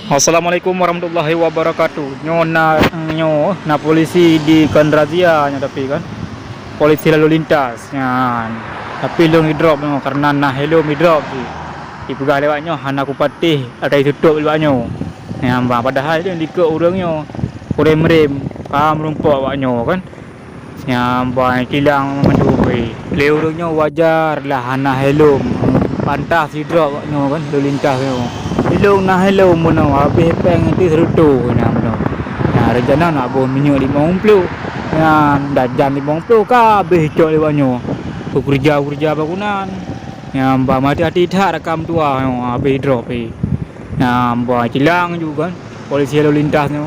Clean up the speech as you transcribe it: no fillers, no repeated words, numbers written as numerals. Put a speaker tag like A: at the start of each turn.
A: Assalamualaikum warahmatullahi wabarakatuh. Nyo na polisi di kan razia nya tapi kan. Polisi lalu lintas nyan. Tapi long drop no karena nah hello mi drop si. Ipuga lewatnya hana ku patih ada tutup lewatnya. Yang padahal dia dike urangnya. Rem-rem pam rumpok awaknya kan. Yang kilang mendui. Le urangnya wajar lah hana hello. Pantas si drop awaknya kan lalu lintas tu. Hello na hello mono habis peng itu serutu na mono. Ya rencana nak bawa minyak 50. Ya dah jam 50 ka habis cok lewatnya. Kerja bangunan. Ya mbak mati hati tak rekam tua habis drop Ya mbak hilang juga kan. Polisi lalu lintas tu.